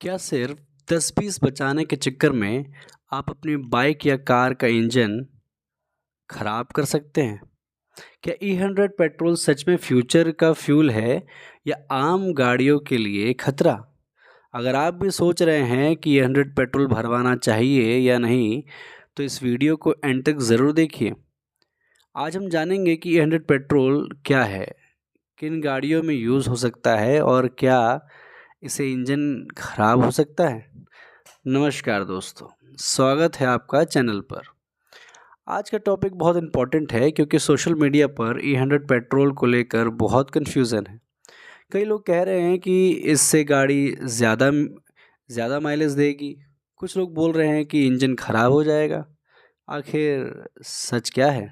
क्या सिर्फ 10-20 बचाने के चक्कर में आप अपनी बाइक या कार का इंजन खराब कर सकते हैं? क्या E100 पेट्रोल सच में फ्यूचर का फ्यूल है या आम गाड़ियों के लिए खतरा? अगर आप भी सोच रहे हैं कि E100 पेट्रोल भरवाना चाहिए या नहीं, तो इस वीडियो को एंड तक ज़रूर देखिए। आज हम जानेंगे कि E100 पेट्रोल क्या है, किन गाड़ियों में यूज़ हो सकता है और क्या इससे इंजन खराब हो सकता है। नमस्कार दोस्तों, स्वागत है आपका चैनल पर। आज का टॉपिक बहुत इम्पोर्टेंट है क्योंकि सोशल मीडिया पर E100 पेट्रोल को लेकर बहुत कन्फ्यूज़न है। कई लोग कह रहे हैं कि इससे गाड़ी ज़्यादा ज़्यादा माइलेज देगी। कुछ लोग बोल रहे हैं कि इंजन खराब हो जाएगा। आखिर सच क्या है?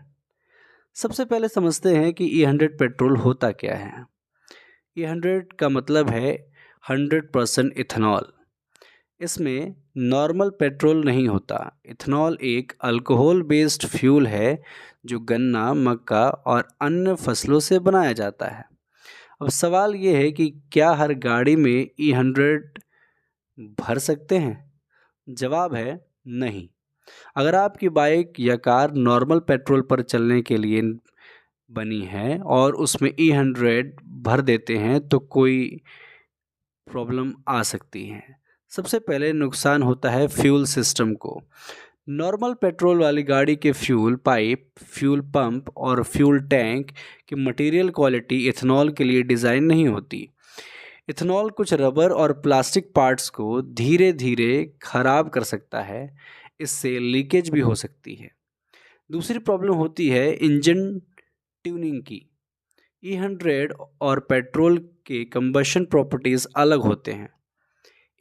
सबसे पहले समझते हैं कि E100 पेट्रोल होता क्या है। E100 का मतलब है 100% इथेनॉल। इसमें नॉर्मल पेट्रोल नहीं होता। इथेनॉल एक अल्कोहल बेस्ड फ्यूल है जो गन्ना, मक्का और अन्य फसलों से बनाया जाता है। अब सवाल ये है कि क्या हर गाड़ी में E100 भर सकते हैं? जवाब है नहीं। अगर आपकी बाइक या कार नॉर्मल पेट्रोल पर चलने के लिए बनी है और उसमें E100 भर देते हैं तो कोई प्रॉब्लम आ सकती है। सबसे पहले नुकसान होता है फ्यूल सिस्टम को। नॉर्मल पेट्रोल वाली गाड़ी के फ्यूल पाइप, फ्यूल पंप और फ्यूल टैंक की मटेरियल क्वालिटी इथेनॉल के लिए डिज़ाइन नहीं होती। इथेनॉल कुछ रबर और प्लास्टिक पार्ट्स को धीरे धीरे खराब कर सकता है। इससे लीकेज भी हो सकती है। दूसरी प्रॉब्लम होती है इंजन ट्यूनिंग की। E100 और पेट्रोल के कंबशन प्रॉपर्टीज़ अलग होते हैं।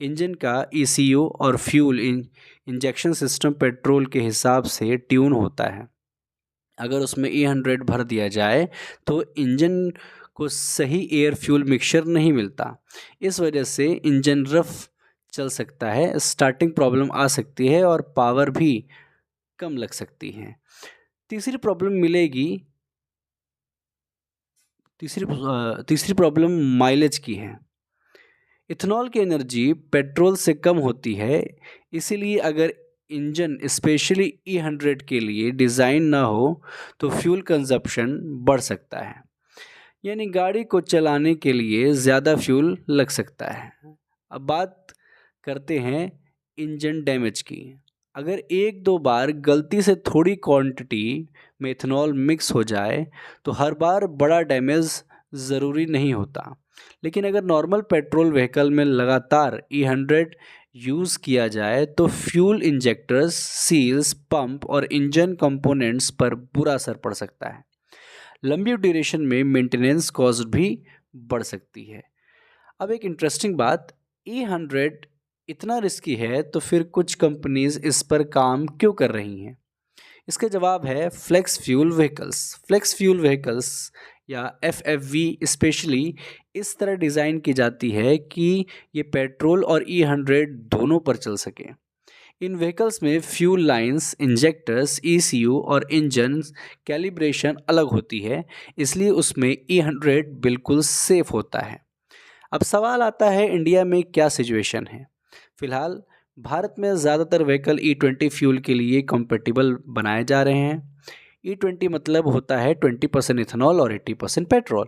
इंजन का ECU और फ्यूल इंजेक्शन सिस्टम पेट्रोल के हिसाब से ट्यून होता है। अगर उसमें E100 भर दिया जाए तो इंजन को सही एयर फ्यूल मिक्सचर नहीं मिलता। इस वजह से इंजन रफ चल सकता है, स्टार्टिंग प्रॉब्लम आ सकती है और पावर भी कम लग सकती है। तीसरी प्रॉब्लम मिलेगी तीसरी प्रॉब्लम माइलेज की है। इथेनॉल की एनर्जी पेट्रोल से कम होती है, इसीलिए अगर इंजन स्पेशली E100 के लिए डिज़ाइन ना हो तो फ्यूल कंजप्शन बढ़ सकता है। यानी गाड़ी को चलाने के लिए ज़्यादा फ्यूल लग सकता है। अब बात करते हैं इंजन डैमेज की। अगर एक दो बार गलती से थोड़ी क्वांटिटी में इथेनॉल मिक्स हो जाए तो हर बार बड़ा डैमेज ज़रूरी नहीं होता। लेकिन अगर नॉर्मल पेट्रोल व्हीकल में लगातार E100 यूज़ किया जाए तो फ्यूल इंजेक्टर्स, सील्स, पंप और इंजन कंपोनेंट्स पर बुरा असर पड़ सकता है। लंबी ड्यूरेशन में मेंटेनेंस कॉस्ट भी बढ़ सकती है। अब एक इंटरेस्टिंग बात, E100 इतना रिस्की है तो फिर कुछ कंपनीज इस पर काम क्यों कर रही हैं? इसका जवाब है flex fuel vehicles. Flex fuel vehicles या FFV स्पेशली इस तरह डिज़ाइन की जाती है कि ये पेट्रोल और E100 दोनों पर चल सके। इन व्हीकल्स में फ्यूल लाइंस, इंजेक्टर्स, ECU और इंजन कैलिब्रेशन अलग होती है, इसलिए उसमें E100 बिल्कुल सेफ होता है। अब सवाल आता है इंडिया में क्या सिचुएशन है? फिलहाल भारत में ज़्यादातर व्हीकल E20 फ्यूल के लिए कंपेटिबल बनाए जा रहे हैं। E20 मतलब होता है 20% इथेनॉल और 80% पेट्रोल।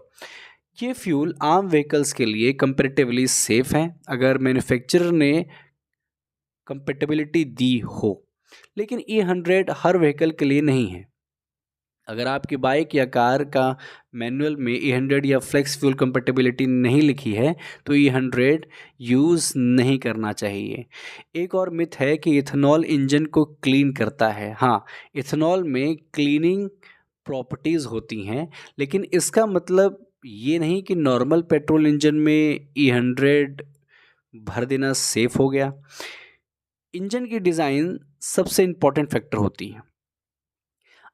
ये फ्यूल आम व्हीकल्स के लिए कंपेरेटिवली सेफ हैं अगर मैन्युफैक्चरर ने कंपेटेबिलिटी दी हो। लेकिन E100 हर व्हीकल के लिए नहीं है। अगर आपकी बाइक या कार का मैनुअल में E100 या फ्लेक्स फ्यूल कंपेटेबिलिटी नहीं लिखी है तो E100 यूज़ नहीं करना चाहिए। एक और मिथ है कि इथेनॉल इंजन को क्लीन करता है। हाँ, इथेनॉल में क्लीनिंग प्रॉपर्टीज़ होती हैं, लेकिन इसका मतलब ये नहीं कि नॉर्मल पेट्रोल इंजन में E100 भर देना सेफ हो गया। इंजन की डिज़ाइन सबसे इम्पॉर्टेंट फैक्टर होती है।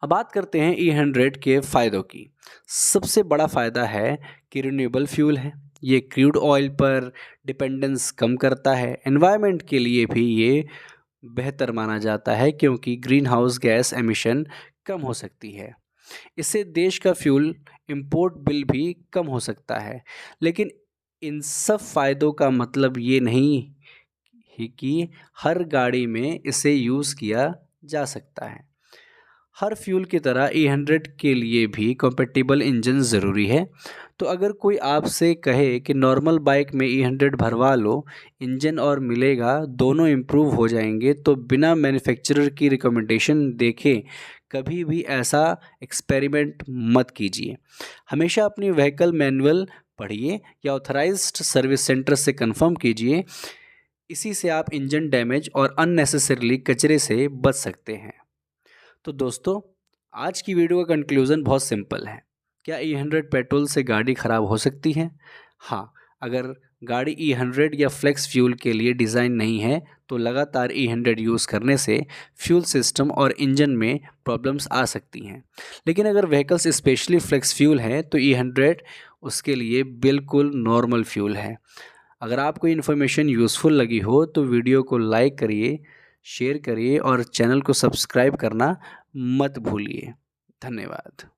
अब बात करते हैं E100 के फ़ायदों की। सबसे बड़ा फ़ायदा है कि रिन्यूएबल फ्यूल है। ये क्रूड ऑयल पर डिपेंडेंस कम करता है। एनवायरनमेंट के लिए भी ये बेहतर माना जाता है क्योंकि ग्रीन हाउस गैस एमिशन कम हो सकती है। इससे देश का फ्यूल इंपोर्ट बिल भी कम हो सकता है। लेकिन इन सब फ़ायदों का मतलब ये नहीं ही कि हर गाड़ी में इसे यूज़ किया जा सकता है। हर फ्यूल की तरह E100 के लिए भी कंपैटिबल इंजन ज़रूरी है। तो अगर कोई आपसे कहे कि नॉर्मल बाइक में E100 भरवा लो, इंजन और मिलेगा, दोनों इम्प्रूव हो जाएंगे, तो बिना मैन्युफैक्चरर की रिकमेंडेशन देखे कभी भी ऐसा एक्सपेरिमेंट मत कीजिए। हमेशा अपनी व्हीकल मैनुअल पढ़िए या ऑथराइज्ड सर्विस सेंटर से कंफर्म कीजिए। इसी से आप इंजन डैमेज और अननेसेसरीली कचरे से बच सकते हैं। तो दोस्तों, आज की वीडियो का कंक्लूज़न बहुत सिंपल है। क्या E100 पेट्रोल से गाड़ी ख़राब हो सकती है? हाँ, अगर गाड़ी E100 या फ्लेक्स फ्यूल के लिए डिज़ाइन नहीं है, तो लगातार E100 यूज़ करने से फ्यूल सिस्टम और इंजन में प्रॉब्लम्स आ सकती हैं। लेकिन अगर व्हीकल्स स्पेशली फ्लेक्स फ्यूल हैं, तो E100 उसके लिए बिल्कुल नॉर्मल फ्यूल है। अगर आपको इन्फॉर्मेशन यूज़फुल लगी हो तो वीडियो को लाइक करिए, शेयर करिए और चैनल को सब्सक्राइब करना मत भूलिए। धन्यवाद।